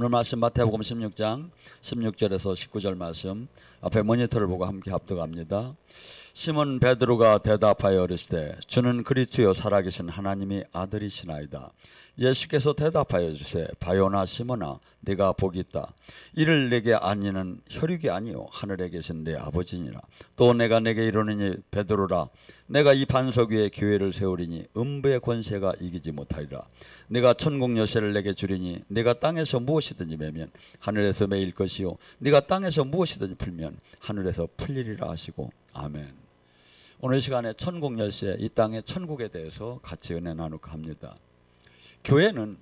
오늘 말씀 마태복음 16장 16절에서 19절 말씀 앞에 모니터를 보고 함께 합독합니다. 시몬 베드로가 대답하여 이르시되 주는 그리스도요 살아계신 하나님의 아들이시나이다. 예수께서 대답하여 주시되 바요나 시몬아 네가 복이 있다. 이를 내게 아니는 혈육이 아니요 하늘에 계신 내 아버지니라. 또 내가 내게 이르노니 베드로라 내가 이 반석 위에 교회를 세우리니 음부의 권세가 이기지 못하리라. 네가 천국 열쇠를 내게 주리니 네가 땅에서 무엇이든지 매면 하늘에서 매일 것이요 네가 땅에서 무엇이든지 풀면 하늘에서 풀리리라 하시고 아멘. 오늘 시간에 천국 열쇠, 이 땅의 천국에 대해서 같이 은혜 나누고 합니다. 교회는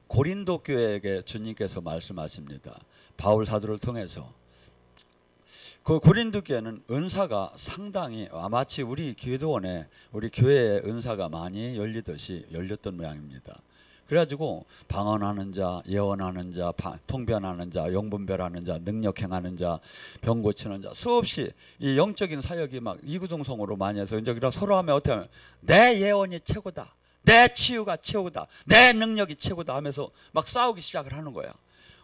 고린도 교회에게 주님께서 말씀하십니다. 바울 사도를 통해서 그 고린도 교회는 은사가 상당히 마치 우리 기도원에 우리 교회에 은사가 많이 열리듯이 열렸던 모양입니다. 그래가지고 방언하는 자, 예언하는 자, 통변하는 자, 영분별하는 자, 능력 행하는 자, 병 고치는 자 수없이 이 영적인 사역이 막 이구동성으로 많이 해서 이제 서로 하면 어떻게 하면 내 예언이 최고다, 내 치유가 최고다, 내 능력이 최고다 하면서 막 싸우기 시작을 하는 거야.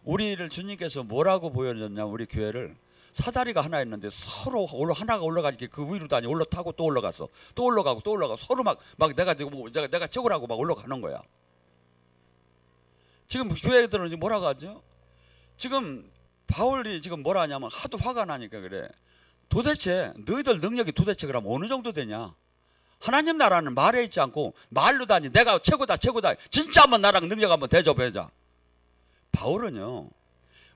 우리를 주님께서 뭐라고 보여줬냐, 우리 교회를 사다리가 하나 있는데 서로 하나가 올라가니까 그 위로 다니 올라타고 또 올라갔어, 또 올라가고 또 올라가고 서로 막 내가 최고라고 막 올라가는 거야. 지금 교회들은 지금 뭐라고 하죠? 지금 바울이 지금 뭐라 하냐면 하도 화가 나니까 그래. 도대체 너희들 능력이 도대체 그럼 어느 정도 되냐? 하나님 나라는 말에 있지 않고 말로 다니 내가 최고다 최고다 진짜 한번 나랑 능력 한번 대접해자. 바울은요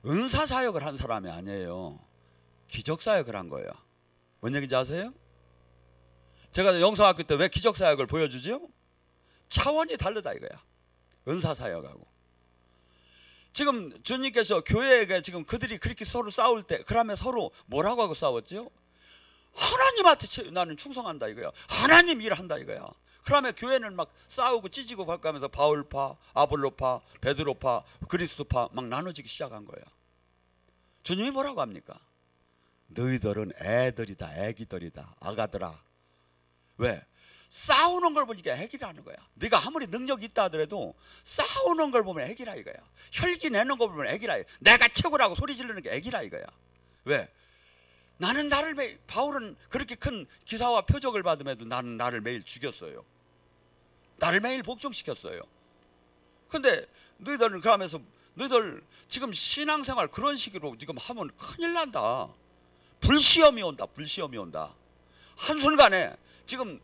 은사 사역을 한 사람이 아니에요. 기적 사역을 한 거예요. 뭔 얘기인지 아세요? 제가 영성학교 때 왜 기적 사역을 보여주죠? 차원이 다르다 이거야. 은사 사역하고. 지금 주님께서 교회에게 지금 그들이 그렇게 서로 싸울 때 그러면 서로 뭐라고 하고 싸웠죠? 하나님한테 나는 충성한다 이거야. 하나님 일한다 이거야. 그러면 교회는 막 싸우고 찢고 바꾸면서 바울파, 아볼로파, 베드로파, 그리스도파 막 나눠지기 시작한 거야. 주님이 뭐라고 합니까? 너희들은 애들이다, 애기들이다, 아가들아. 왜? 싸우는 걸 보니까 애기라는 거야. 네가 아무리 능력이 있다 하더라도 싸우는 걸 보면 애기라 이거야. 혈기 내는 걸 보면 애기라 이거야. 내가 최고라고 소리 지르는 게 애기라 이거야. 왜? 나는 나를 매일, 바울은 그렇게 큰 기사와 표적을 받음에도 나는 나를 매일 죽였어요. 나를 매일 복종시켰어요. 근데 너희들은 그러면서 너희들 지금 신앙생활 그런 식으로 지금 하면 큰일 난다. 불시험이 온다. 불시험이 온다. 한순간에 지금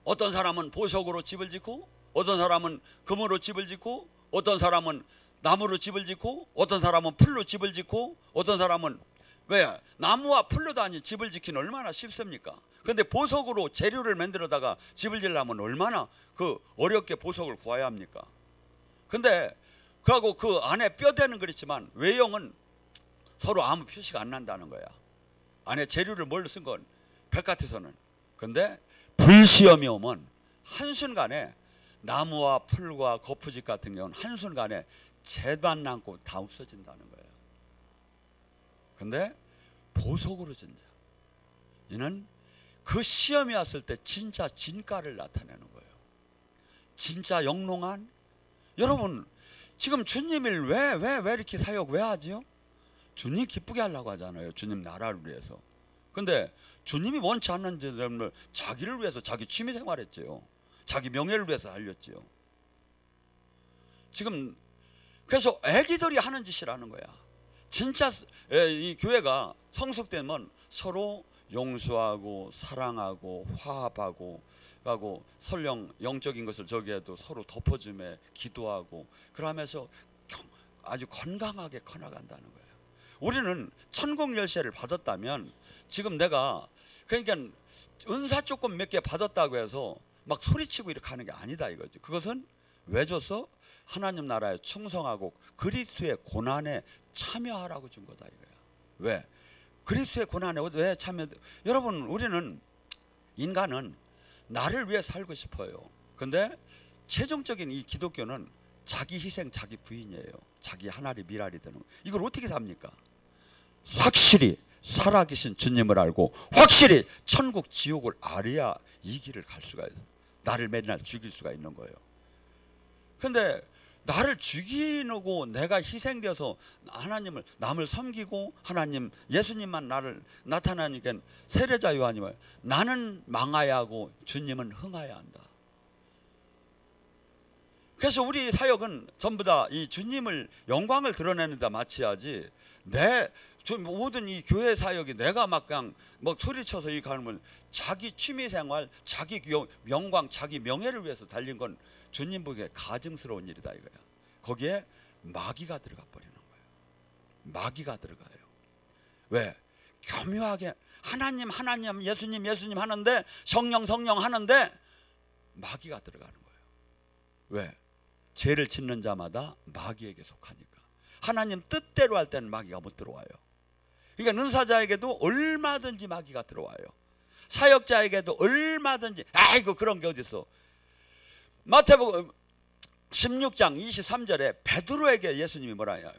어떤 사람은 보석으로 집을 짓고 어떤 사람은 금으로 집을 짓고 어떤 사람은 나무로 집을 짓고 어떤 사람은 풀로 집을 짓고 어떤 사람은 왜? 나무와 풀로 다니 집을 짓기는 얼마나 쉽습니까? 근데 보석으로 재료를 만들어다가 집을 지으려면 얼마나 그 어렵게 보석을 구해야 합니까? 근데 그하고 그 안에 뼈대는 그렇지만 외형은 서로 아무 표시가 안 난다는 거야. 안에 재료를 뭘로 쓴 건 백같에서는. 근데 불시험이 오면 한순간에 나무와 풀과 거푸집 같은 경우는 한순간에 재반 남고 다 없어진다는 거예요. 근데 보석으로 진자 이는 그 시험이 왔을 때 진짜 진가를 나타내는 거예요. 진짜 영롱한. 여러분 지금 주님을 왜 이렇게 사역 왜 하지요? 주님 기쁘게 하려고 하잖아요. 주님 나라를 위해서. 근데 주님이 원치 않는 사람을 자기를 위해서 자기 취미생활 했지요. 자기 명예를 위해서 살렸지요. 지금 그래서 애기들이 하는 짓이라는 거야. 진짜 이 교회가 성숙되면 서로 용서하고 사랑하고 화합하고 하고 설령 영적인 것을 저기에도 서로 덮어주며 기도하고 그러면서 아주 건강하게 커나간다는 거예요. 우리는 천국 열쇠를 받았다면 지금 내가 그러니까 은사 조금 몇 개 받았다고 해서 막 소리치고 이렇게 하는 게 아니다 이거지. 그것은 왜 줬어? 하나님 나라에 충성하고 그리스도의 고난에 참여하라고 준 거다 이거야. 왜? 그리스도의 고난에 왜 참여? 여러분 우리는 인간은 나를 위해 살고 싶어요. 근데 최종적인 이 기독교는 자기 희생 자기 부인이에요. 자기 하나리 미랄이 되는 거. 이걸 어떻게 삽니까? 확실히 살아계신 주님을 알고 확실히 천국 지옥을 알아야 이 길을 갈 수가 있어요. 나를 맨날 죽일 수가 있는 거예요. 근데 나를 죽이고 내가 희생되어서 하나님을 남을 섬기고 하나님 예수님만 나를 나타나니까 세례자 요한님을 나는 망하야 하고 주님은 흥하야 한다. 그래서 우리 사역은 전부 다 이 주님을 영광을 드러내는 데 마치야지 내 모든 이 교회 사역이 내가 막 그냥 뭐 소리쳐서 이렇게 하는 건 자기 취미생활, 자기 영광, 자기 명예를 위해서 달린 건 주님 보기에 가증스러운 일이다 이거야. 거기에 마귀가 들어가 버리는 거예요. 마귀가 들어가요. 왜? 교묘하게 하나님 예수님 하는데 성령 하는데 마귀가 들어가는 거예요. 왜? 죄를 짓는 자마다 마귀에게 속하니까. 하나님 뜻대로 할 때는 마귀가 못 들어와요. 그러니까 은사자에게도 얼마든지 마귀가 들어와요. 사역자에게도 얼마든지. 아이고 그런 게 어딨어. 마태복음 16장 23절에 베드로에게 예수님이 뭐라 해요?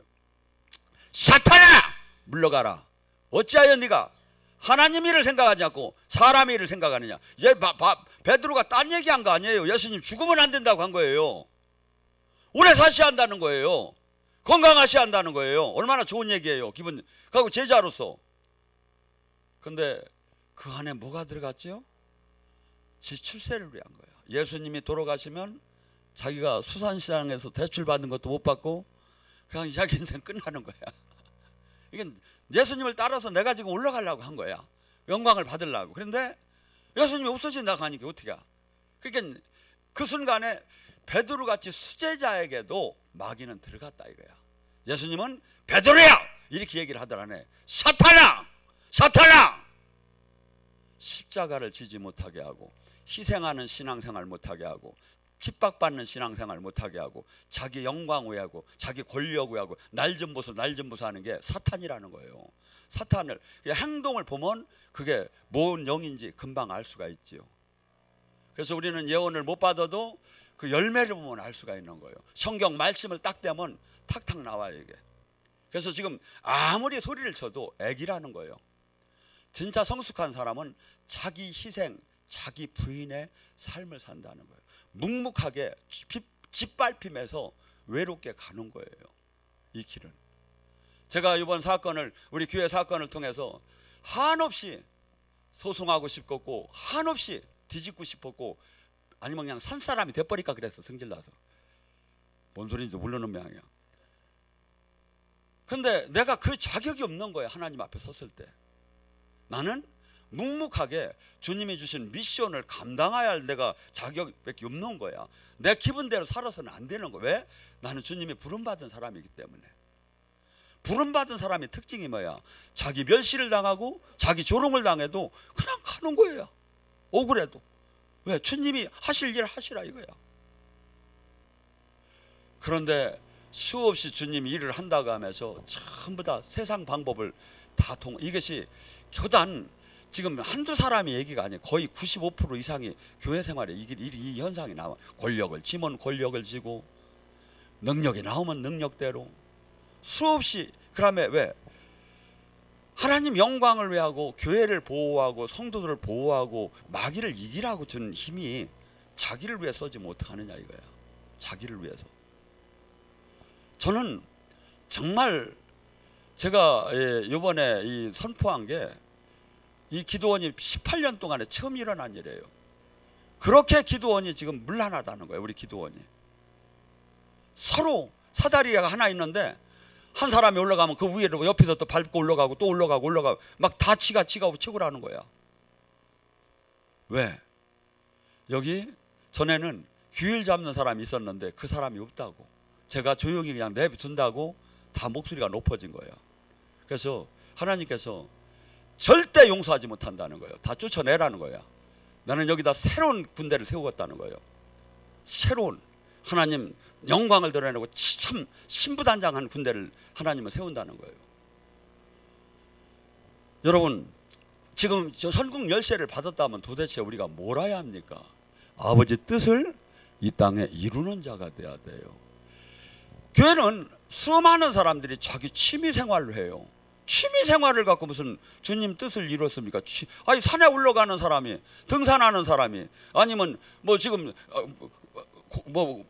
사탄아 물러가라. 어찌하여 네가 하나님 일을 생각하지 않고 사람 일을 생각하느냐. 베드로가 딴 얘기한 거 아니에요. 예수님 죽으면 안 된다고 한 거예요. 오래 사셔야 한다는 거예요. 건강하셔야 한다는 거예요. 얼마나 좋은 얘기예요. 기분 그리고 제자로서. 근데 그 안에 뭐가 들어갔지요? 지 출세를 위한 거예요. 예수님이 돌아가시면 자기가 수산시장에서 대출 받는 것도 못 받고 그냥 자기 인생 끝나는 거야. 이건 예수님을 따라서 내가 지금 올라가려고 한 거야. 영광을 받으려고. 그런데 예수님이 없어진다고 하니까 어떻게 해? 그러니까 그 순간에 베드로같이 수제자에게도 마귀는 들어갔다 이거야. 예수님은 베드로야! 이렇게 얘기를 하더라네. 사탄아! 십자가를 지지 못하게 하고 희생하는 신앙생활 못하게 하고 핍박받는 신앙생활 못하게 하고 자기 영광 외하고 자기 권력 외하고 날 좀 보소 하는 게 사탄이라는 거예요. 사탄을 행동을 보면 그게 뭔 영인지 금방 알 수가 있지요. 그래서 우리는 예언을 못 받아도 그 열매를 보면 알 수가 있는 거예요. 성경 말씀을 딱 대면 탁탁 나와요 이게. 그래서 지금 아무리 소리를 쳐도 애기라는 거예요. 진짜 성숙한 사람은 자기 희생, 자기 부인의 삶을 산다는 거예요. 묵묵하게 짓밟히면서 외롭게 가는 거예요. 이 길은. 제가 이번 사건을 우리 교회 사건을 통해서 한없이 소송하고 싶었고 한없이 뒤집고 싶었고 아니면 그냥 산 사람이 돼버릴까 그랬어. 승질나서. 뭔 소리인지 모르는 모양이야. 근데 내가 그 자격이 없는 거야. 하나님 앞에 섰을 때. 나는 묵묵하게 주님이 주신 미션을 감당해야 할 내가 자격밖에 없는 거야. 내 기분대로 살아서는 안 되는 거야. 왜? 나는 주님이 부름받은 사람이기 때문에. 부름받은 사람의 특징이 뭐야? 자기 멸시를 당하고 자기 조롱을 당해도 그냥 가는 거예요. 억울해도. 왜? 주님이 하실 일 하시라 이거야. 그런데 수없이 주님이 일을 한다고 하면서 전부 다 세상 방법을 다 이것이 교단 지금 한두 사람의 얘기가 아니에요. 거의 95% 이상이 교회 생활에 이 현상이 나와. 권력을 지면 권력을 지고 능력이 나오면 능력대로 수없이. 그다음에 왜? 하나님 영광을 위하고 교회를 보호하고 성도들을 보호하고 마귀를 이기라고 준 힘이 자기를 위해 써지면 어떡하느냐 이거야. 자기를 위해서. 저는 정말 제가 이번에 이 선포한 게 이 기도원이 18년 동안에 처음 일어난 일이에요. 그렇게 기도원이 지금 문란하다는 거예요. 우리 기도원이. 서로 사다리가 하나 있는데 한 사람이 올라가면 그 위로 옆에서 또 밟고 올라가고 또 올라가고 막 다 지가 치고라는 거야. 왜? 여기 전에는 규율 잡는 사람이 있었는데 그 사람이 없다고. 제가 조용히 그냥 내비둔다고 다 목소리가 높아진 거예요. 그래서 하나님께서 절대 용서하지 못한다는 거예요. 다 쫓아내라는 거야. 나는 여기다 새로운 군대를 세우겠다는 거예요. 새로운 하나님 영광을 드러내고 참 신부단장한 군대를 하나님은 세운다는 거예요. 여러분 지금 저 선국 열쇠를 받았다면 도대체 우리가 뭘 해야 합니까? 아버지 뜻을 이 땅에 이루는 자가 돼야 돼요. 교회는 수많은 사람들이 자기 취미 생활을 해요. 취미 생활을 갖고 무슨 주님 뜻을 이뤘습니까? 아니 산에 올라가는 사람이, 등산하는 사람이, 아니면 뭐 지금 뭐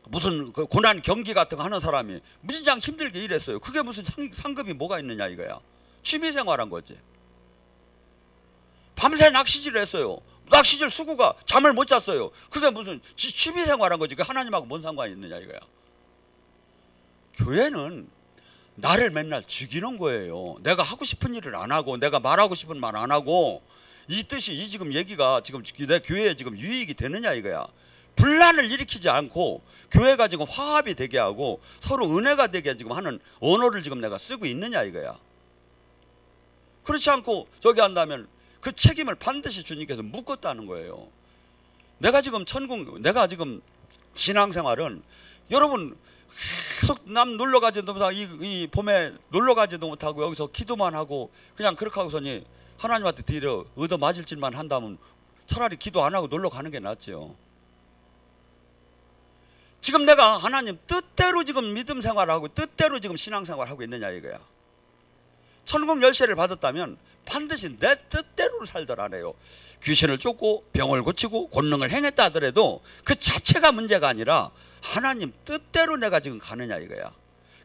무슨 그 고난 경기 같은 거 하는 사람이 무진장 힘들게 일했어요. 그게 무슨 상급이 뭐가 있느냐 이거야. 취미생활한 거지. 밤새 낚시질을 했어요. 낚시질 수구가 잠을 못 잤어요. 그게 무슨 취미생활한 거지. 그 하나님하고 뭔 상관이 있느냐 이거야. 교회는 나를 맨날 죽이는 거예요. 내가 하고 싶은 일을 안 하고, 내가 말하고 싶은 말 안 하고, 이 뜻이 이 지금 얘기가 지금 내 교회에 지금 유익이 되느냐 이거야. 분란을 일으키지 않고 교회가 지금 화합이 되게 하고 서로 은혜가 되게 지금 하는 언어를 지금 내가 쓰고 있느냐 이거야. 그렇지 않고 저기 한다면 그 책임을 반드시 주님께서 묻겠다는 거예요. 내가 지금 내가 지금 신앙생활은 여러분 계속 남 놀러 가지도 못하고 이 봄에 놀러 가지도 못하고 여기서 기도만 하고 그냥 그렇게 하고서니 하나님한테 뒤로 얻어 맞을 짓만 한다면 차라리 기도 안 하고 놀러 가는 게 낫죠. 지금 내가 하나님 뜻대로 지금 믿음 생활하고 뜻대로 지금 신앙생활 하고 있느냐 이거야. 천국 열쇠를 받았다면 반드시 내 뜻대로 살더라네요. 귀신을 쫓고 병을 고치고 권능을 행했다 하더라도 그 자체가 문제가 아니라 하나님 뜻대로 내가 지금 가느냐 이거야.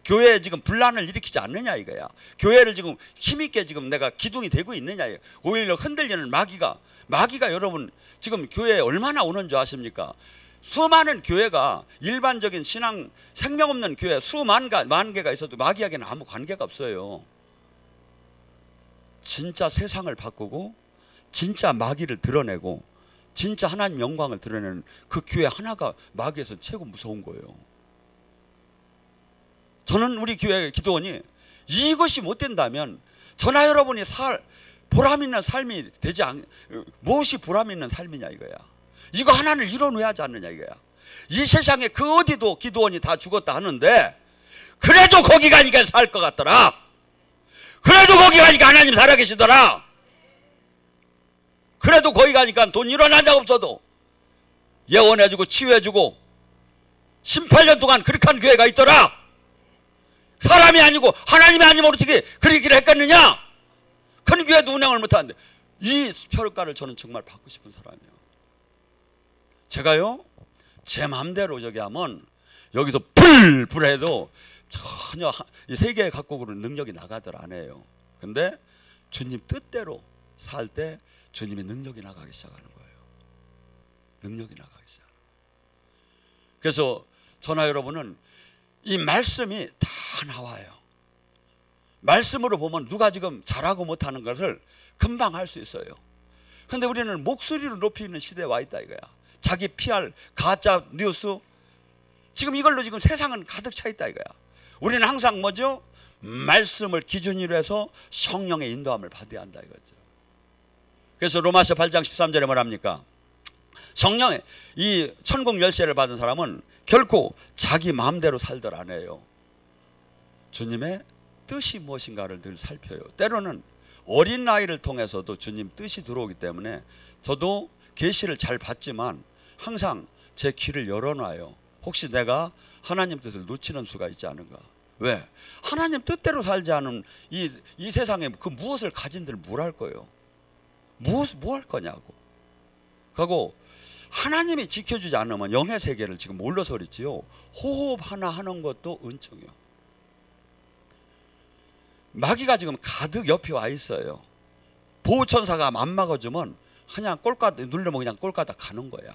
교회에 지금 분란을 일으키지 않느냐 이거야. 교회를 지금 힘있게 지금 내가 기둥이 되고 있느냐 이거야. 오히려 흔들리는 마귀가 여러분 지금 교회에 얼마나 오는 줄 아십니까? 수많은 교회가 일반적인 신앙 생명 없는 교회 수만 개가 있어도 마귀에게는 아무 관계가 없어요. 진짜 세상을 바꾸고 진짜 마귀를 드러내고 진짜 하나님 영광을 드러내는 그 교회 하나가 마귀에서 최고 무서운 거예요. 저는 우리 교회 기도원이 이것이 못 된다면 저나 여러분이 보람 있는 삶이 되지 무엇이 보람 있는 삶이냐 이거야. 이거 하나를 이뤄내야 하지 않느냐 이거야. 이 세상에 그 어디도 기도원이 다 죽었다 하는데 그래도 거기 가니까 살 것 같더라. 그래도 거기 가니까 하나님 살아계시더라. 그래도 거기 가니까 돈 일어난 적 없어도 예언해주고 치유해주고 18년 동안 그렇게 한 교회가 있더라. 사람이 아니고 하나님이 아니면 어떻게 그렇게 했겠느냐. 큰 교회도 운영을 못하는데 이 평가를 저는 정말 받고 싶은 사람이에요. 제가요 제 마음대로 저기 하면 여기서 불해도 전혀 이 세계 각국으로 능력이 나가들 안 해요. 근데 주님 뜻대로 살 때 주님의 능력이 나가기 시작하는 거예요. 능력이 나가기 시작하는 거예요. 그래서 저나 여러분은 이 말씀이 다 나와요. 말씀으로 보면 누가 지금 잘하고 못하는 것을 금방 할 수 있어요. 근데 우리는 목소리로 높이는 시대에 와 있다 이거야. 자기 PR 가짜 뉴스 지금 이걸로 지금 세상은 가득 차 있다 이거야. 우리는 항상 뭐죠? 말씀을 기준으로 해서 성령의 인도함을 받아야 한다 이거죠. 그래서 로마서 8장 13절에 뭐랍니까? 성령의 이 천국 열쇠를 받은 사람은 결코 자기 마음대로 살들 안 해요. 주님의 뜻이 무엇인가를 늘 살펴요. 때로는 어린 나이를 통해서도 주님 뜻이 들어오기 때문에 저도 계시를 잘 받지만 항상 제 귀를 열어놔요. 혹시 내가 하나님 뜻을 놓치는 수가 있지 않은가. 왜? 하나님 뜻대로 살지 않은 이 세상에 그 무엇을 가진들 뭘 할 거예요? 뭐 할 거냐고. 그리고 하나님이 지켜주지 않으면 영의 세계를 지금 몰라서 그랬지요. 호흡 하나 하는 것도 은총이요. 마귀가 지금 가득 옆에 와 있어요. 보호천사가 안 막아주면 그냥 누르면 그냥 꼴까다 가는 거야.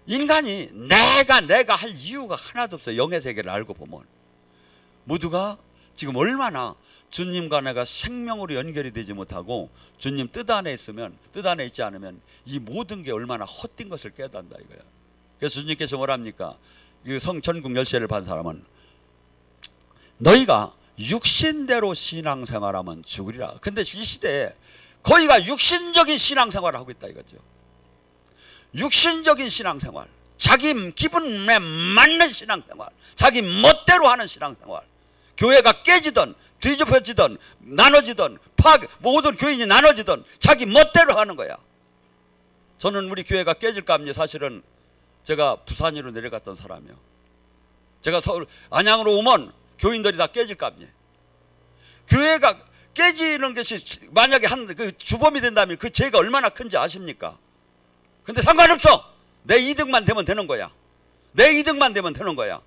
인간이 내가 할 이유가 하나도 없어요. 영의 세계를 알고 보면. 모두가 지금 얼마나 주님과 내가 생명으로 연결이 되지 못하고 주님 뜻 안에 있지 않으면 이 모든 게 얼마나 헛된 것을 깨닫는다 이거야. 그래서 주님께서 뭐랍니까? 이 천국 열쇠를 받은 사람은 너희가 육신대로 신앙생활하면 죽으리라. 근데 이 시대에 거의가 육신적인 신앙생활을 하고 있다 이거죠. 육신적인 신앙생활, 자기 기분에 맞는 신앙생활, 자기 멋대로 하는 신앙생활. 교회가 깨지든 뒤집어지든 나눠지든 모든 교인이 나눠지든 자기 멋대로 하는 거야. 저는 우리 교회가 깨질까 합니다. 사실은 제가 부산으로 내려갔던 사람이요. 제가 서울 안양으로 오면 교인들이 다 깨질까 합니다. 교회가 깨지는 것이 만약에 그 주범이 된다면 그 죄가 얼마나 큰지 아십니까? 근데 상관없어. 내 이득만 되면 되는 거야. 내 이득만 되면 되는 거야.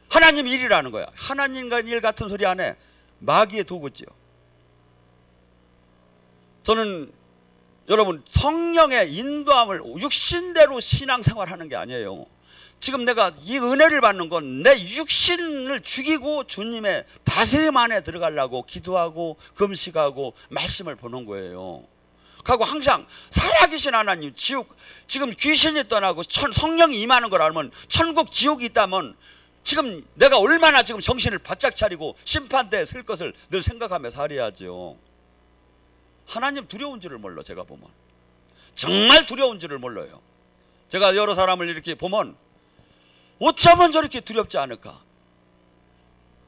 하나님 일이라는 거야. 하나님과 일 같은 소리 안 해. 마귀의 도구지요. 저는 여러분 성령의 인도함을 육신대로 신앙생활하는 게 아니에요. 지금 내가 이 은혜를 받는 건 내 육신을 죽이고 주님의 다스림 안에 들어가려고 기도하고 금식하고 말씀을 보는 거예요. 그리고 항상 살아계신 하나님, 지금 귀신이 떠나고 성령이 임하는 걸 알면, 천국 지옥이 있다면 지금 내가 얼마나 지금 정신을 바짝 차리고 심판대에 설 것을 늘 생각하며 살아야죠. 하나님 두려운 줄을 몰라. 제가 보면 정말 두려운 줄을 몰라요. 제가 여러 사람을 이렇게 보면 어쩌면 저렇게 두렵지 않을까.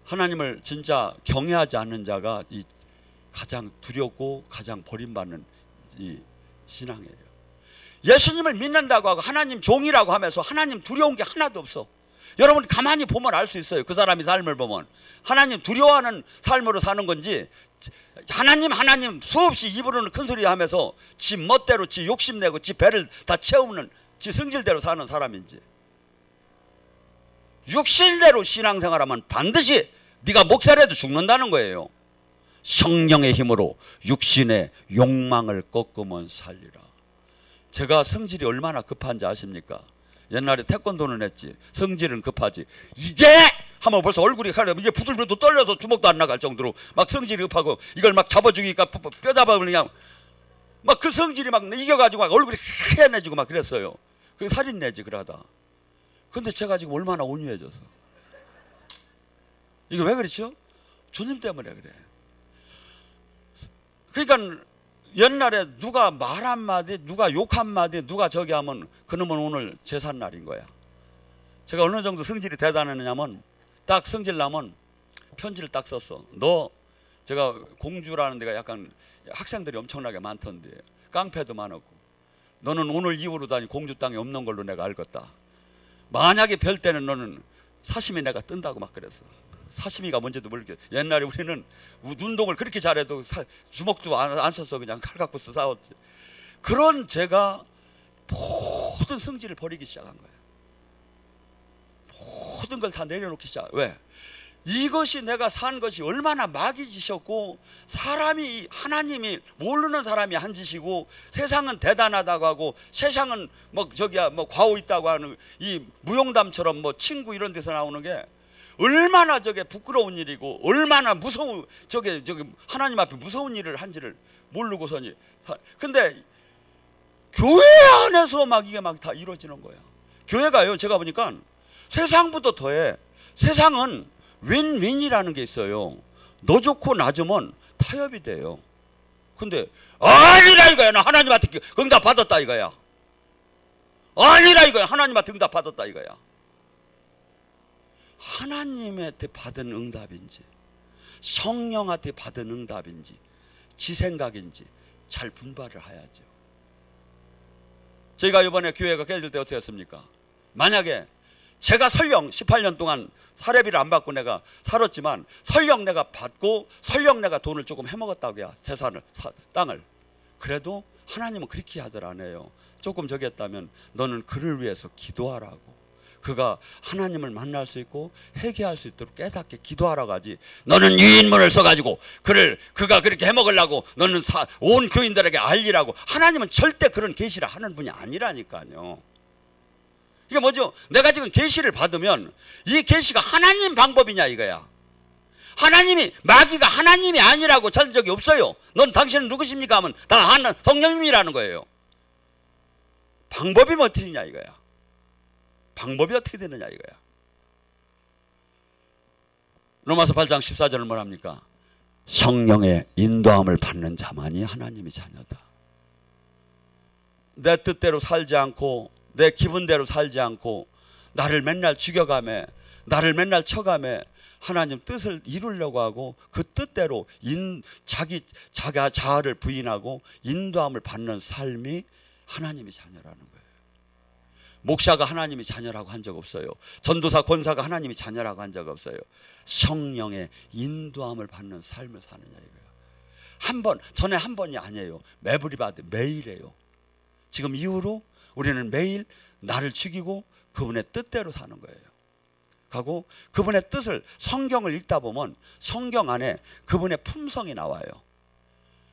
하나님을 진짜 경외하지 않는 자가 이 가장 두렵고 가장 버림받는 이 신앙이에요. 예수님을 믿는다고 하고 하나님 종이라고 하면서 하나님 두려운 게 하나도 없어. 여러분 가만히 보면 알 수 있어요. 그 사람이 삶을 보면 하나님 두려워하는 삶으로 사는 건지, 하나님 수없이 입으로는 큰소리 하면서 지 멋대로 지 욕심내고 지 배를 다 채우는 지 성질대로 사는 사람인지. 육신대로 신앙생활하면 반드시 네가 목살에도 죽는다는 거예요. 성령의 힘으로 육신의 욕망을 꺾으면 살리라. 제가 성질이 얼마나 급한지 아십니까? 옛날에 태권도는 했지. 성질은 급하지. 이게 하면 벌써 얼굴이 이게 부들부들 떨려서 주먹도 안 나갈 정도로 막 성질이 급하고, 이걸 막 잡아주기니까 뼈 잡아 그냥 막 그 성질이 막 이겨가지고 막 얼굴이 하얘내지고 막 그랬어요. 그게 살인 내지 그러다. 근데 제가 지금 얼마나 온유해져서. 이게 왜 그렇죠? 주님 때문에 그래. 그러니까 옛날에 누가 말 한마디, 누가 욕 한마디, 누가 저기 하면 그놈은 오늘 제삿날인 거야. 제가 어느 정도 성질이 대단했냐면, 딱 성질 나면 편지를 딱 썼어. 너, 제가 공주라는 데가 약간 학생들이 엄청나게 많던데 깡패도 많았고, 너는 오늘 이후로 다니 공주 땅에 없는 걸로 내가 알겠다. 만약에 별 때는 너는 사시미 내가 뜬다고 막 그랬어. 사시미가 뭔지도 모르겠어. 옛날에 우리는 운동을 그렇게 잘해도 주먹도 안 썼어. 그냥 칼 갖고 싸웠지. 그런 제가 모든 성질을 버리기 시작한 거예요. 모든 걸 다 내려놓기 시작. 왜? 이것이 내가 산 것이 얼마나 마귀 짓이었고, 사람이, 하나님이 모르는 사람이 한 짓이고, 세상은 대단하다고 하고, 세상은 뭐 저기야 뭐 과오 있다고 하는 이 무용담처럼 뭐 친구 이런 데서 나오는 게 얼마나 저게 부끄러운 일이고, 얼마나 무서운 저게 하나님 앞에 무서운 일을 한지를 모르고서니. 근데 교회 안에서 막 이게 막 다 이루어지는 거야. 교회가요, 제가 보니까 세상보다 더해. 세상은 윈윈이라는 게 있어요. 너 좋고 나 좋으면 타협이 돼요. 근데 아니라 이거야. 나 하나님한테 응답 받았다 이거야. 아니라 이거야. 하나님한테 응답 받았다 이거야. 하나님한테 받은 응답인지 성령한테 받은 응답인지 지 생각인지 잘 분별을 해야죠. 저희가 이번에 교회가 깨질 때 어떻게 했습니까? 만약에 제가 설령 18년 동안 사례비를 안 받고 내가 살았지만, 설령 내가 받고 설령 내가 돈을 조금 해먹었다고야, 재산을, 땅을. 그래도 하나님은 그렇게 하들 안 해요. 조금 저기 했다면 너는 그를 위해서 기도하라고. 그가 하나님을 만날 수 있고 회개할 수 있도록 깨닫게 기도하라고 하지. 너는 유인문을 써가지고 그가 그렇게 해먹으려고 너는 온 교인들에게 알리라고. 하나님은 절대 그런 계시를 하는 분이 아니라니까요. 이게 뭐죠? 내가 지금 계시를 받으면 이 계시가 하나님 방법이냐 이거야. 하나님이, 마귀가 하나님이 아니라고 찾은 적이 없어요. 넌 당신은 누구십니까 하면 다 성령님이라는 거예요. 방법이 어떻게 되냐 이거야. 방법이 어떻게 되느냐 이거야. 로마서 8장 14절을 뭐랍니까? 성령의 인도함을 받는 자만이 하나님의 자녀다. 내 뜻대로 살지 않고 내 기분대로 살지 않고 나를 맨날 죽여가며 나를 맨날 쳐가며 하나님 뜻을 이루려고 하고 그 뜻대로 자기 자아를 부인하고 인도함을 받는 삶이 하나님의 자녀라는 거예요. 목사가 하나님의 자녀라고 한 적 없어요. 전도사 권사가 하나님의 자녀라고 한 적 없어요. 성령의 인도함을 받는 삶을 사느냐 이거예요. 전에 한 번이 아니에요. 매일이에요. 지금 이후로 우리는 매일 나를 죽이고 그분의 뜻대로 사는 거예요. 하고 그분의 뜻을 성경을 읽다 보면 성경 안에 그분의 품성이 나와요.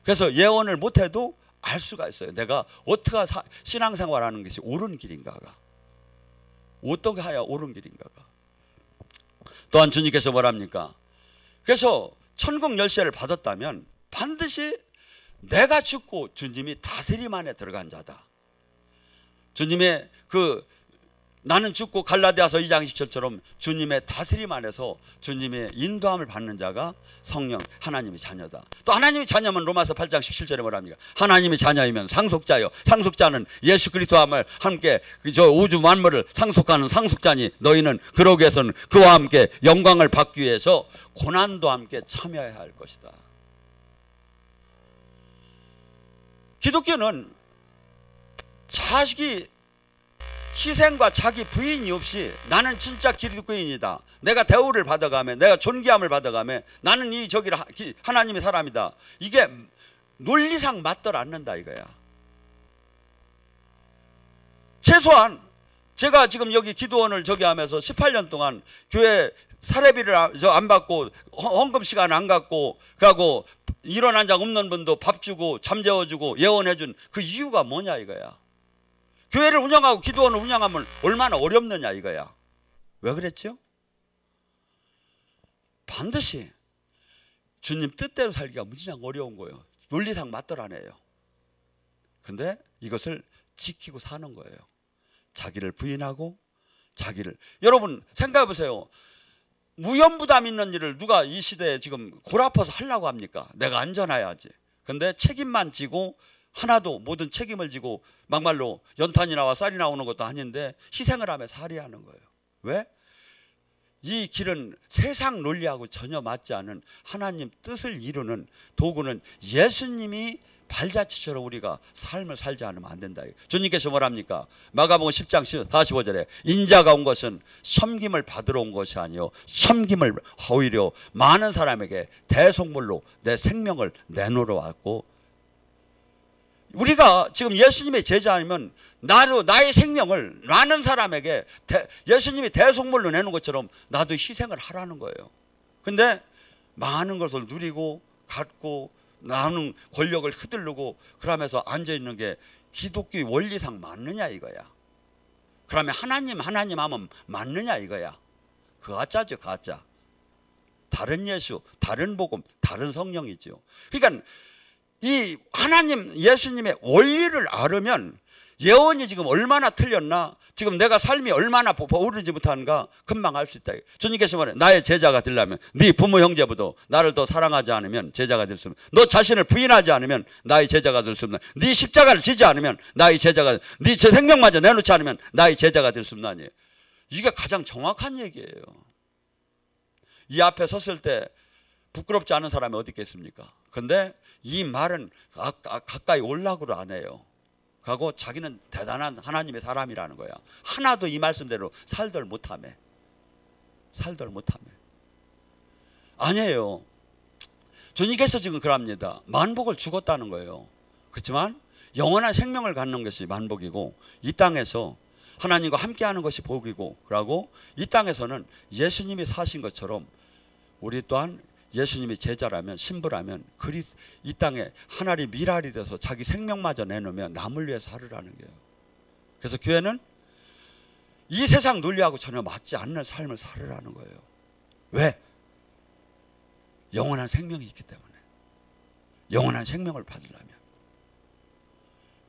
그래서 예언을 못해도 알 수가 있어요. 내가 어떻게 신앙생활하는 것이 옳은 길인가가, 어떻게 해야 옳은 길인가가. 또한 주님께서 뭐랍니까? 그래서 천국 열쇠를 받았다면 반드시 내가 죽고 주님이 다스림 안에 들어간 자다. 주님의 나는 죽고 갈라디아서 2장 17처럼 주님의 다스림 안에서 주님의 인도함을 받는 자가 성령 하나님의 자녀다. 또 하나님의 자녀면 로마서 8장 17절에 뭐랍니까? 하나님의 자녀이면 상속자요, 상속자는 예수 그리스도와 함께 저 우주 만물을 상속하는 상속자니 너희는 그러기 위해서는 그와 함께 영광을 받기 위해서 고난도 함께 참여해야 할 것이다. 기독교는 자식이 희생과 자기 부인이 없이 나는 진짜 기독교인이다, 내가 대우를 받아가며 내가 존귀함을 받아가며 나는 이 하나님의 사람이다, 이게 논리상 맞들 않는다 이거야. 최소한 제가 지금 여기 기도원을 하면서 18년 동안 교회 사례비를 안 받고 헌금 시간 안 갖고 그러고 일어난 자 없는 분도 밥 주고 잠 재워주고 예언해준 그 이유가 뭐냐 이거야. 교회를 운영하고 기도원을 운영하면 얼마나 어렵느냐 이거야. 왜 그랬죠? 반드시 주님 뜻대로 살기가 무지장 어려운 거예요. 논리상 맞더라네요. 근데 이것을 지키고 사는 거예요. 자기를 부인하고 여러분 생각해 보세요. 무연부담 있는 일을 누가 이 시대에 지금 골 아파서 하려고 합니까? 내가 안전해야지. 근데 책임만 지고 하나도 모든 책임을 지고 막말로 연탄이 나와 쌀이 나오는 것도 아닌데 희생을 하며 살이하는 거예요. 왜? 이 길은 세상 논리하고 전혀 맞지 않은 하나님 뜻을 이루는 도구는 예수님이 발자취처럼 우리가 삶을 살지 않으면 안 된다. 주님께서 뭐랍니까? 마가복음 10장 45절에 인자가 온 것은 섬김을 받으러 온 것이 아니요 섬김을 오히려 많은 사람에게 대속물로 내 생명을 내놓으러 왔고, 우리가 지금 예수님의 제자 아니면 나의 생명을 많은 사람에게 예수님이 대속물로 내는 것처럼 나도 희생을 하라는 거예요. 근데 많은 것을 누리고 갖고 나는 권력을 휘두르고 그러면서 앉아있는 게 기독교의 원리상 맞느냐 이거야. 그러면 하나님 하면 맞느냐 이거야. 그 가짜죠, 가짜. 다른 예수, 다른 복음, 다른 성령이죠. 그러니까 이 하나님 예수님의 원리를 알으면 예언이 지금 얼마나 틀렸나, 지금 내가 삶이 얼마나 오르지 못하는가 금방 알 수 있다. 주님께서 말해 나의 제자가 되려면 네 부모 형제보다 나를 더 사랑하지 않으면 제자가 될 수 없는, 너 자신을 부인하지 않으면 나의 제자가 될 수 없는, 네 십자가를 지지 않으면 나의 제자가, 네 생명마저 내놓지 않으면 나의 제자가 될 수 없는 아니에요. 이게 가장 정확한 얘기예요. 이 앞에 섰을 때 부끄럽지 않은 사람이 어디 있겠습니까? 그런데 이 말은 가까이 올라고를 안 해요. 하고 자기는 대단한 하나님의 사람이라는 거야. 하나도 이 말씀대로 살들 못하며 아니에요. 주님께서 지금 그럽니다. 만복을 주었다는 거예요. 그렇지만 영원한 생명을 갖는 것이 만복이고 이 땅에서 하나님과 함께하는 것이 복이고, 그러고 이 땅에서는 예수님이 사신 것처럼 우리 또한 예수님이 제자라면 신부라면 이 땅에 하나님 미랄이 돼서 자기 생명마저 내놓으면 남을 위해서 살으라는 거예요. 그래서 교회는 이 세상 논리하고 전혀 맞지 않는 삶을 살으라는 거예요. 왜? 영원한 생명이 있기 때문에. 영원한 생명을 받으려면,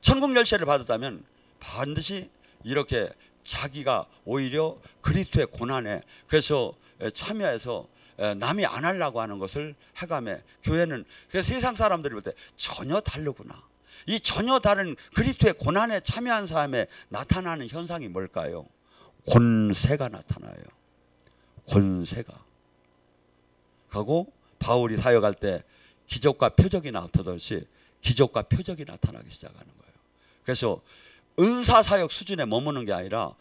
천국 열쇠를 받았다면 반드시 이렇게 자기가 오히려 그리스도의 고난에 그래서 참여해서 남이 안 하려고 하는 것을 해가며, 교회는 그래서 세상 사람들이 볼 때 전혀 다르구나, 이 전혀 다른 그리스도의 고난에 참여한 사람에 나타나는 현상이 뭘까요? 권세가 나타나요. 권세가. 하고 바울이 사역할 때 기적과 표적이 나타나듯이 기적과 표적이 나타나기 시작하는 거예요. 그래서 은사 사역 수준에 머무는 게 아니라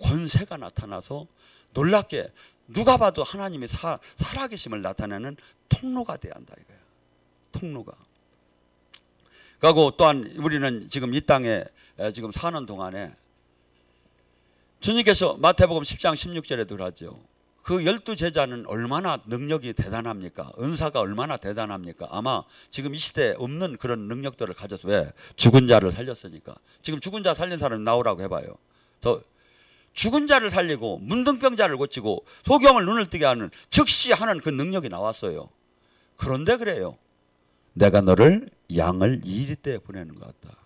권세가 나타나서 놀랍게 누가 봐도 하나님이 살아계심을 나타내는 통로가 돼야 한다 이거야. 통로가. 그리고 또한 우리는 지금 이 땅에 지금 사는 동안에 주님께서 마태복음 10장 16절에도 그러죠. 그 12제자는 얼마나 능력이 대단합니까? 은사가 얼마나 대단합니까? 아마 지금 이 시대에 없는 그런 능력들을 가져서, 왜? 죽은 자를 살렸으니까. 지금 죽은 자 살린 사람 나오라고 해봐요. 저 죽은 자를 살리고 문둥병자를 고치고 소경을 눈을 뜨게 하는, 즉시 하는 그 능력이 나왔어요. 그런데 그래요. 내가 너를 양을 이리 때 보내는 것 같다.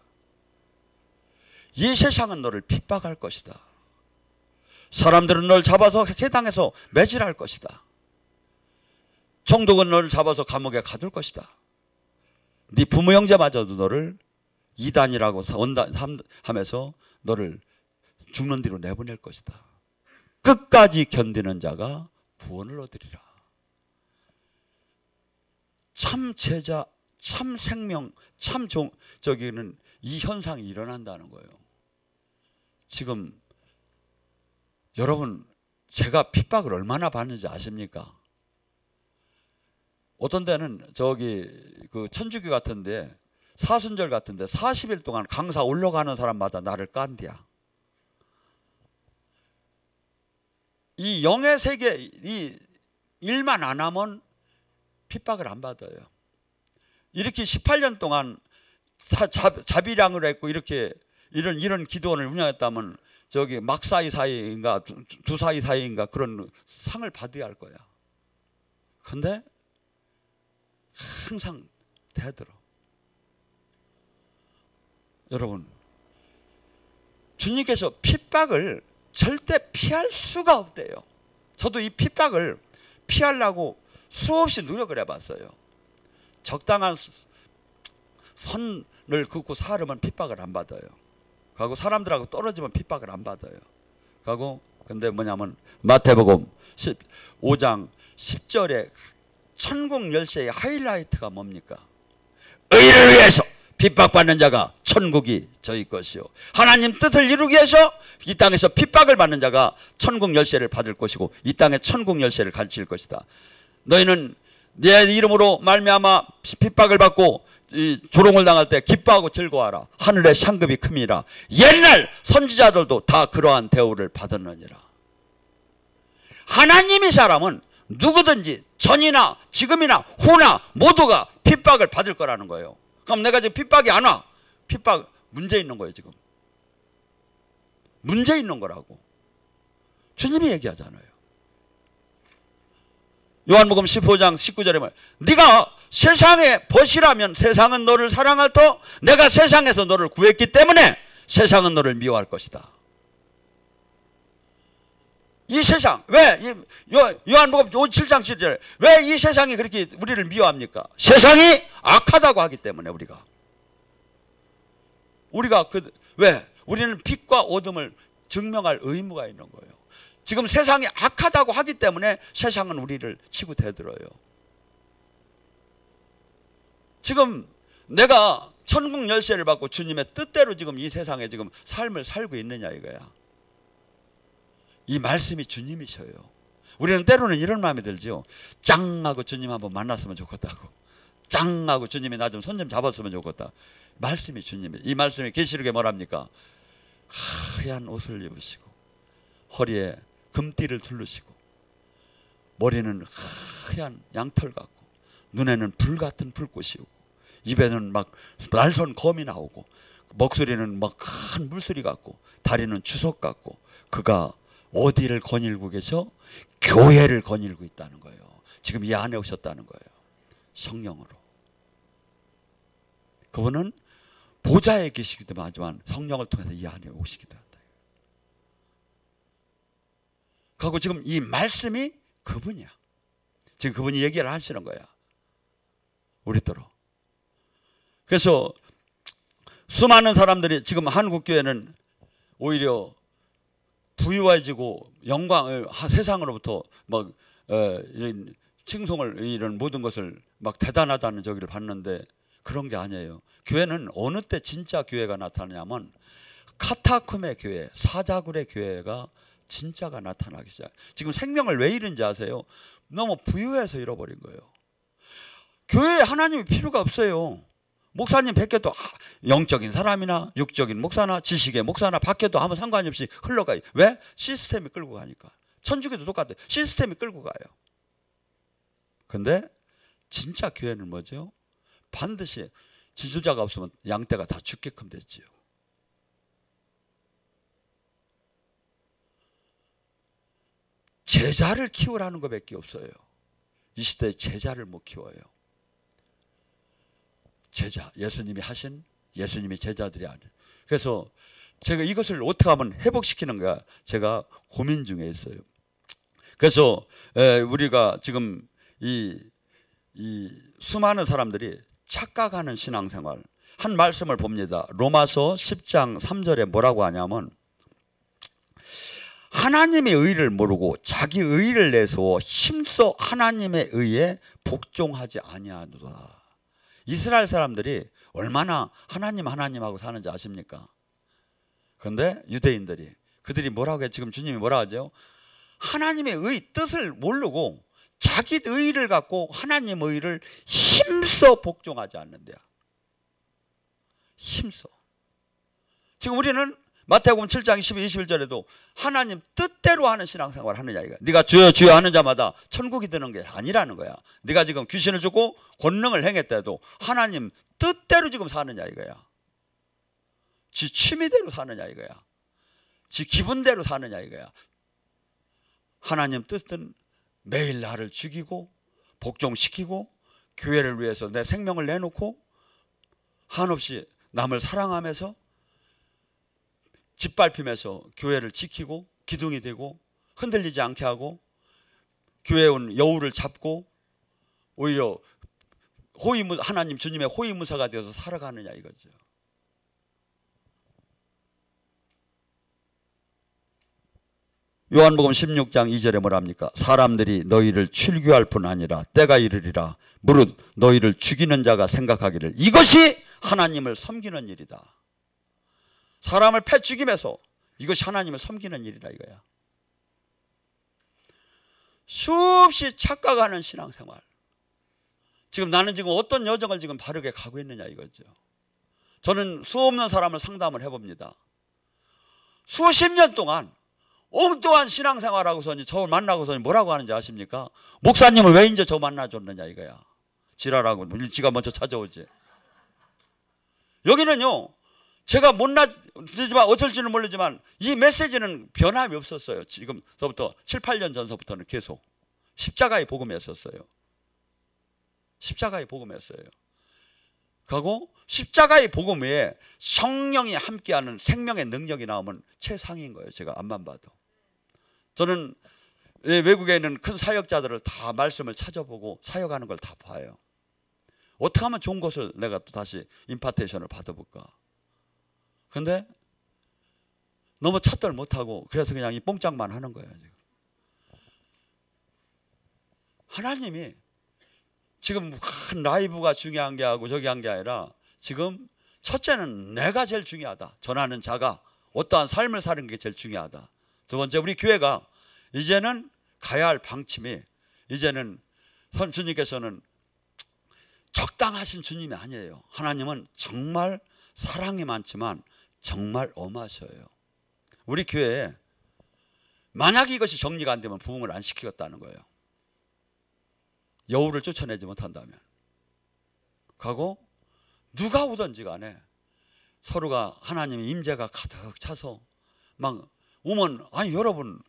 이 세상은 너를 핍박할 것이다. 사람들은 너를 잡아서 해당해서 매질할 것이다. 총독은 너를 잡아서 감옥에 가둘 것이다. 네 부모 형제마저도 너를 이단이라고 하면서 너를 죽는 뒤로 내보낼 것이다. 끝까지 견디는 자가 구원을 얻으리라. 참 제자, 참 생명, 참 저기는 이 현상이 일어난다는 거예요. 지금 여러분, 제가 핍박을 얼마나 받는지 아십니까? 어떤 데는 저기 그 천주교 같은데, 사순절 같은데 40일 동안 강사 올라가는 사람마다 나를 깐디야. 이 영의 세계, 이 일만 안 하면 핍박을 안 받아요. 이렇게 18년 동안 자비량을 했고 이렇게 이런 기도원을 운영했다면 저기 막 사이인가 두 사이인가 그런 상을 받아야 할 거야. 근데 항상 대들어. 여러분, 주님께서 핍박을 절대 피할 수가 없대요. 저도 이 핍박을 피하려고 수없이 노력을 해봤어요. 적당한 선을 긋고 살으면 핍박을 안 받아요. 그리고 사람들하고 떨어지면 핍박을 안 받아요. 그리고 근데 뭐냐면 마태복음 15장 10절에 천국 열쇠의 하이라이트가 뭡니까? 의를 위해서 핍박받는 자가 천국이 저희 것이요, 하나님 뜻을 이루기 위해서 이 땅에서 핍박을 받는 자가 천국 열쇠를 받을 것이고 이 땅에 천국 열쇠를 가르칠 것이다. 너희는 내 이름으로 말미암아 핍박을 받고 조롱을 당할 때 기뻐하고 즐거워하라. 하늘의 상급이 큼이라. 옛날 선지자들도 다 그러한 대우를 받았느니라. 하나님의 사람은 누구든지 전이나 지금이나 후나 모두가 핍박을 받을 거라는 거예요. 그럼 내가 지금 핍박이 안 와. 핍박 문제 있는 거예요. 지금 문제 있는 거라고 주님이 얘기하잖아요. 요한복음 15장 19절에 말, 네가 세상의 벗이라면 세상은 너를 사랑할 터 내가 세상에서 너를 구했기 때문에 세상은 너를 미워할 것이다. 이 세상, 왜 요한복음 7장 7절 왜 이 세상이 그렇게 우리를 미워합니까? 세상이 악하다고 하기 때문에. 우리가 왜 우리는 빛과 어둠을 증명할 의무가 있는 거예요. 지금 세상이 악하다고 하기 때문에 세상은 우리를 치고 대들어요. 지금 내가 천국 열쇠를 받고 주님의 뜻대로 지금 이 세상에 지금 삶을 살고 있느냐 이거야. 이 말씀이 주님이셔요. 우리는 때로는 이런 마음이 들지요. 짱 하고 주님 한번 만났으면 좋겠다고. 짱 하고 주님이 나 좀 손 좀 잡았으면 좋겠다. 말씀이 주님이. 이 말씀이 계시록에 뭐랍니까? 하얀 옷을 입으시고 허리에 금띠를 두르시고 머리는 하얀 양털 같고 눈에는 불같은 불꽃이 오고 입에는 막 날선 검이 나오고 목소리는 막 큰 물소리 같고 다리는 주석 같고 그가 어디를 거닐고 계셔? 교회를 거닐고 있다는 거예요. 지금 이 안에 오셨다는 거예요. 성령으로. 그분은 보좌에 계시기도 하지만 성령을 통해서 이 안에 오시기도 한다. 그리고 지금 이 말씀이 그분이야. 지금 그분이 얘기를 하시는 거야. 우리더러. 그래서 수많은 사람들이 지금 한국교회는 오히려 부유해지고 영광을 세상으로부터 막 이런 칭송을 이런 모든 것을 막 대단하다는 저기를 받는데 그런 게 아니에요. 교회는 어느 때 진짜 교회가 나타나냐면 카타콤의 교회, 사자굴의 교회가 진짜가 나타나기 시작. 지금 생명을 왜 잃은지 아세요? 너무 부유해서 잃어버린 거예요. 교회에 하나님이 필요가 없어요. 목사님 밖에도 영적인 사람이나 육적인 목사나 지식의 목사나 밖에도 아무 상관이 없이 흘러가요. 왜? 시스템이 끌고 가니까. 천주교도 똑같아요. 시스템이 끌고 가요. 근데 진짜 교회는 뭐죠? 반드시 지도자가 없으면 양떼가 다 죽게끔 됐지요. 제자를 키우라는 것밖에 없어요. 이 시대에 제자를 못 키워요. 제자, 예수님이 하신 예수님의 제자들이 아니에요. 그래서 제가 이것을 어떻게 하면 회복시키는가 제가 고민 중에 있어요. 그래서 우리가 지금 이 수많은 사람들이 착각하는 신앙생활, 한 말씀을 봅니다. 로마서 10장 3절에 뭐라고 하냐면 하나님의 의를 모르고 자기 의를 내서 힘써 하나님의 의에 복종하지 아니하노라. 이스라엘 사람들이 얼마나 하나님하고 사는지 아십니까? 그런데 유대인들이 그들이 뭐라고 해? 지금 주님이 뭐라 하죠? 하나님의 의 뜻을 모르고 자기 의를 갖고 하나님의 의를 힘써 복종하지 않는데요. 힘써. 지금 우리는 마태복음 7장 12, 21절에도 하나님 뜻대로 하는 신앙생활을 하느냐 이거야. 네가 주여 주여 하는 자마다 천국이 드는 게 아니라는 거야. 네가 지금 귀신을 쫓고 권능을 행했다 해도 하나님 뜻대로 지금 사느냐 이거야. 지 취미대로 사느냐 이거야. 지 기분대로 사느냐 이거야. 하나님 뜻은 매일 나를 죽이고 복종시키고 교회를 위해서 내 생명을 내놓고 한없이 남을 사랑하면서 짓밟히면서 교회를 지키고 기둥이 되고 흔들리지 않게 하고 교회에 온 여우를 잡고 오히려 하나님 주님의 호위무사가 되어서 살아가느냐 이거죠. 요한복음 16장 2절에 뭐랍니까? 사람들이 너희를 출교할 뿐 아니라 때가 이르리라 무릇 너희를 죽이는 자가 생각하기를 이것이 하나님을 섬기는 일이다. 사람을 패 죽이면서 이것이 하나님을 섬기는 일이라 이거야. 수없이 착각하는 신앙생활. 지금 나는 지금 어떤 여정을 지금 바르게 가고 있느냐 이거죠. 저는 수없는 사람을 상담을 해봅니다. 수십 년 동안 엉뚱한 신앙생활하고서 저 만나고서 뭐라고 하는지 아십니까? 목사님을 왜 이제 저 만나줬느냐 이거야. 지랄하고 지가 먼저 찾아오지. 여기는요. 제가 못나지만 어쩔지는 모르지만 이 메시지는 변함이 없었어요. 지금서부터 7, 8년 전서부터는 계속 십자가의 복음이었어요. 십자가의 복음이었어요. 그리고 십자가의 복음 외에 성령이 함께하는 생명의 능력이 나오면 최상인 거예요. 제가 앞만 봐도. 저는 외국에 있는 큰 사역자들을 다 말씀을 찾아보고 사역하는 걸 다 봐요. 어떻게 하면 좋은 것을 내가 또 다시 임파테이션을 받아볼까. 근데 너무 찾들 못하고 그래서 그냥 이 뽕짝만 하는 거예요. 지금. 하나님이 지금 라이브가 중요한 게 하고 저기 한 게 아니라 지금 첫째는 내가 제일 중요하다. 전하는 자가 어떠한 삶을 사는 게 제일 중요하다. 두 번째 우리 교회가 이제는 가야 할 방침이 이제는 주님께서는 적당하신 주님이 아니에요. 하나님은 정말 사랑이 많지만 정말 엄하셔요. 우리 교회에 만약 이것이 정리가 안 되면 부흥을 안 시키겠다는 거예요. 여우를 쫓아내지 못한다면. 가고 누가 오든지 간에 서로가 하나님의 임재가 가득 차서 막 오면 아니 여러분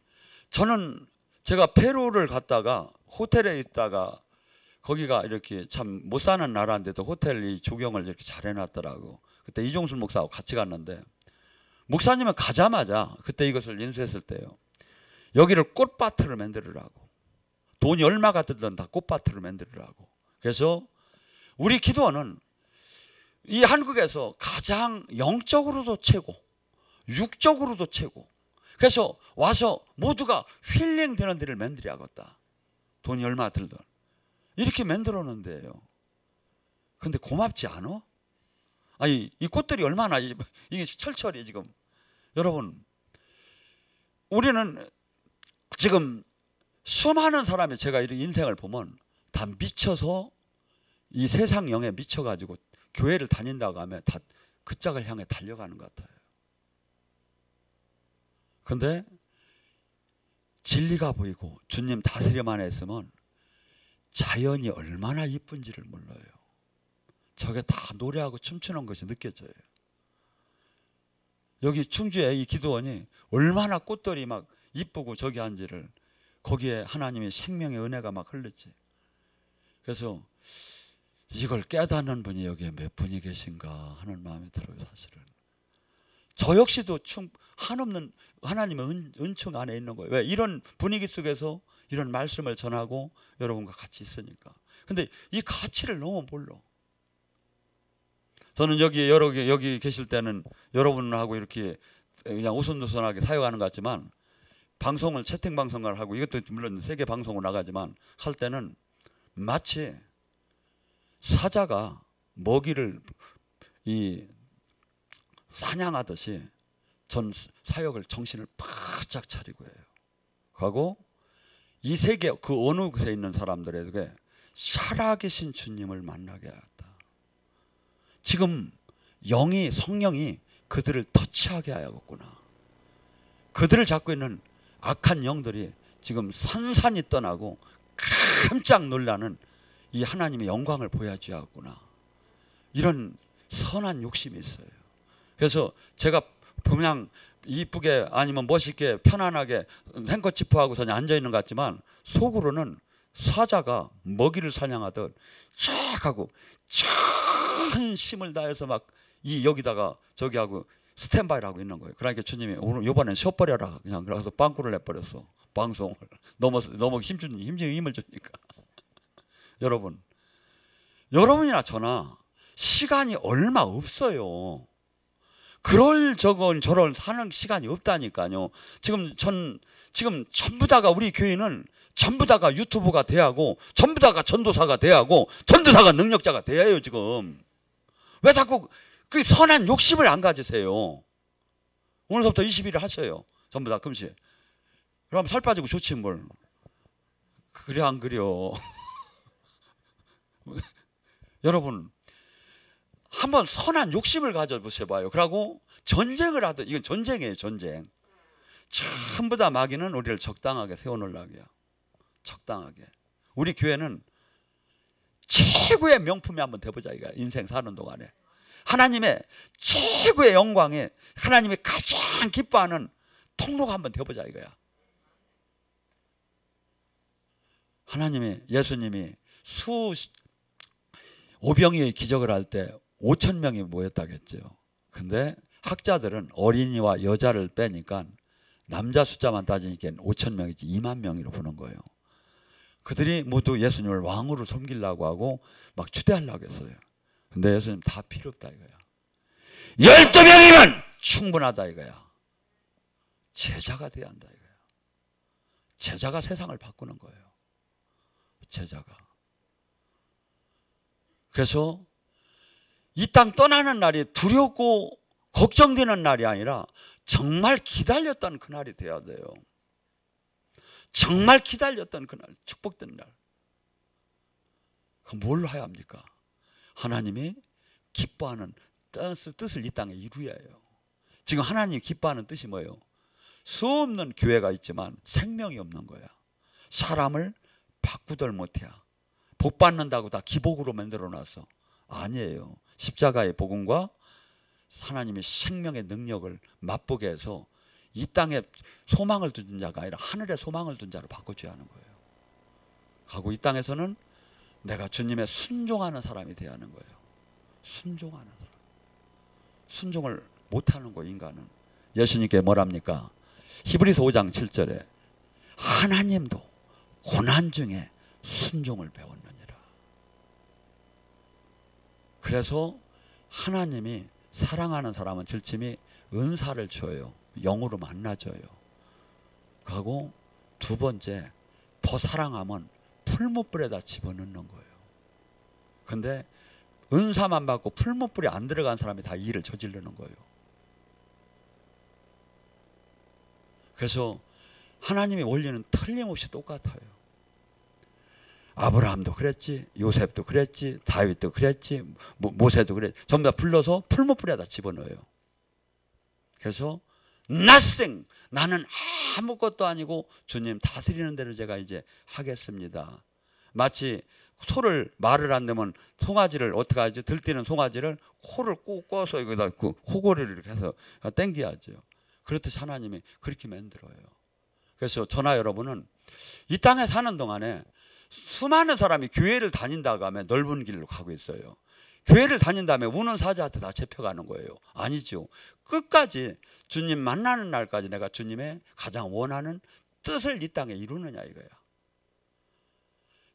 저는 제가 페루를 갔다가 호텔에 있다가 거기가 이렇게 참 못 사는 나라인데도 호텔이 조경을 이렇게 잘 해놨더라고. 그때 이종술 목사하고 같이 갔는데 목사님은 가자마자 그때 이것을 인수했을 때요. 여기를 꽃밭으로 만들으라고. 돈이 얼마가 들든 다 꽃밭으로 만들으라고. 그래서 우리 기도원은 이 한국에서 가장 영적으로도 최고, 육적으로도 최고. 그래서 와서 모두가 힐링되는 데를 만들어야겠다. 돈이 얼마 들든. 이렇게 만들었는데요. 근데 고맙지 않아? 아니 이 꽃들이 얼마나 이게 철철이 지금. 여러분 우리는 지금 수많은 사람이 제가 이런 인생을 보면 다 미쳐서 이 세상 영에 미쳐가지고 교회를 다닌다고 하면 다 그 짝을 향해 달려가는 것 같아요. 그런데 진리가 보이고 주님 다스림 안에 있으면 자연이 얼마나 이쁜지를 몰라요. 저게 다 노래하고 춤추는 것이 느껴져요. 여기 충주에 이 기도원이 얼마나 꽃들이 막 이쁘고 저기 한지를, 거기에 하나님의 생명의 은혜가 막 흐르지. 그래서 이걸 깨닫는 분이 여기에 몇 분이 계신가 하는 마음이 들어요. 사실은 저 역시도 한없는 하나님의 은총 안에 있는 거예요. 왜? 이런 분위기 속에서 이런 말씀을 전하고 여러분과 같이 있으니까. 근데 이 가치를 너무 몰라. 저는 여기 계실 때는 여러분하고 이렇게 그냥 오손도손하게 사역하는 것 같지만, 방송을 채팅 방송을 하고 이것도 물론 세계 방송으로 나가지만 할 때는 마치 사자가 먹이를 사냥하듯이 전 사역을 정신을 바짝 차리고 해요. 하고 이 세계 그 어느 곳에 있는 사람들에게 살아계신 주님을 만나게 하였다. 지금 성령이 그들을 터치하게 하였구나. 그들을 잡고 있는 악한 영들이 지금 산산이 떠나고 깜짝 놀라는 이 하나님의 영광을 보여주었구나. 이런 선한 욕심이 있어요. 그래서 제가 그냥 이쁘게 아니면 멋있게 편안하게 행커치프하고 그냥 앉아있는 것 같지만 속으로는 사자가 먹이를 사냥하듯 쫙 하고 큰 힘을 다해서 막 여기다가 저기 하고 스탠바이를 하고 있는 거예요. 그러니까 주님이 오늘 요번엔 쉬어버려라 그냥. 그래서 빵꾸를 내버렸어. 방송을 너무 힘을 주니까. 여러분이나 저나 시간이 얼마 없어요. 그럴 저런 사는 시간이 없다니까요. 지금 전부 다가 우리 교회는 전부 다가 유튜브가 돼야 하고, 전부 다가 전도사가 돼야 하고, 전도사가 능력자가 돼야 해요. 지금 왜 자꾸 그 선한 욕심을 안 가지세요? 오늘부터 20일을 하셔요. 전부 다 금식. 그럼 살 빠지고 좋지 뭘. 그래 안 그려? 여러분 한번 선한 욕심을 가져보셔봐요. 그러고 전쟁을 하든, 이건 전쟁이에요. 전쟁. 전부 다 마귀는 우리를 적당하게 세워놓으려고요. 적당하게. 우리 교회는 최고의 명품이 한번 돼보자 이거야. 인생 사는 동안에 하나님의 최고의 영광에 하나님이 가장 기뻐하는 통로가 한번 돼보자 이거야. 예수님이 오병이의 기적을 할 때 5,000명이 모였다겠죠. 근데 학자들은 어린이와 여자를 빼니까 남자 숫자만 따지니까 5,000명이지 2만 명으로 보는 거예요. 그들이 모두 예수님을 왕으로 섬기려고 하고 막 추대하려고 했어요. 근데 예수님 다 필요 없다 이거야. 12명이면 충분하다 이거야. 제자가 돼야 한다 이거야. 제자가 세상을 바꾸는 거예요. 제자가. 그래서 이 땅 떠나는 날이 두렵고 걱정되는 날이 아니라 정말 기다렸던 그날이 돼야 돼요. 정말 기다렸던 그날, 축복된 날. 그럼 뭘 해야 합니까? 하나님이 기뻐하는 뜻을 이 땅에 이루어야 해요. 지금 하나님이 기뻐하는 뜻이 뭐예요? 수 없는 교회가 있지만 생명이 없는 거야. 사람을 바꾸들 못해야. 복 받는다고 다 기복으로 만들어 놨어. 아니에요. 십자가의 복음과 하나님의 생명의 능력을 맛보게 해서 이 땅에 소망을 둔 자가 아니라 하늘에 소망을 둔 자로 바꿔줘야 하는 거예요. 하고 이 땅에서는 내가 주님의 순종하는 사람이 되어야 하는 거예요. 순종하는 사람. 순종을 못하는 거예요. 인간은. 예수님께 뭐랍니까? 히브리서 5장 7절에 하나님도 고난 중에 순종을 배웠느니라. 그래서 하나님이 사랑하는 사람은 절침이 은사를 줘요. 영으로 만나줘요. 하고 두 번째, 더 사랑하면 풀무불에다 집어넣는 거예요. 근데 은사만 받고 풀무불에 안 들어간 사람이 다 일을 저지르는 거예요. 그래서 하나님의 원리는 틀림없이 똑같아요. 아브라함도 그랬지, 요셉도 그랬지, 다윗도 그랬지, 모세도 그랬지. 전부 다 불러서 풀무불에다 집어넣어요. 그래서 nothing, 나는 아무것도 아니고 주님 다스리는 대로 제가 이제 하겠습니다. 마치 소를 말을 안 되면 송아지를 어떻게 하지? 들뛰는 송아지를 코를 꾹 꿔서 여기다 그 호고리를 이렇게 해서 당겨야죠. 그렇듯이 하나님이 그렇게 만들어요. 그래서 저나 여러분은 이 땅에 사는 동안에 수많은 사람이 교회를 다닌다고 하면 넓은 길로 가고 있어요. 교회를 다닌 다음에 우는 사자한테 다 잡혀가는 거예요. 아니죠. 끝까지 주님 만나는 날까지 내가 주님의 가장 원하는 뜻을 이 땅에 이루느냐 이거야.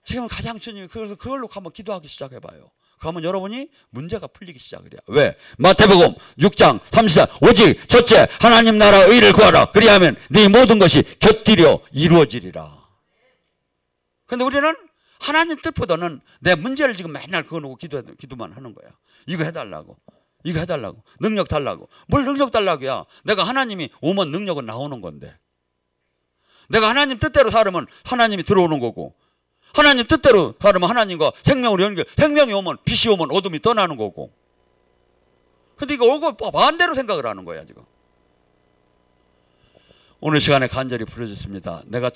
지금 가장 주님이 그래서 그걸로 한번 기도하기 시작해봐요. 그러면 여러분이 문제가 풀리기 시작을 해요. 왜? 마태복음 6장 34 오직 첫째 하나님 나라 의를 구하라. 그리하면 네 모든 것이 곁들여 이루어지리라. 근데 우리는 하나님 뜻보다는 내 문제를 지금 맨날 그거 놓고 기도만 하는 거야. 이거 해달라고. 이거 해달라고. 능력 달라고. 뭘 능력 달라고야. 내가 하나님이 오면 능력은 나오는 건데. 내가 하나님 뜻대로 살으면 하나님이 들어오는 거고. 하나님 뜻대로 살으면 하나님과 생명으로 연결. 생명이 오면 빛이 오면 어둠이 떠나는 거고. 근데 이거 반대로 생각을 하는 거야 지금. 오늘 시간에 간절히 부르짖습니다. 내가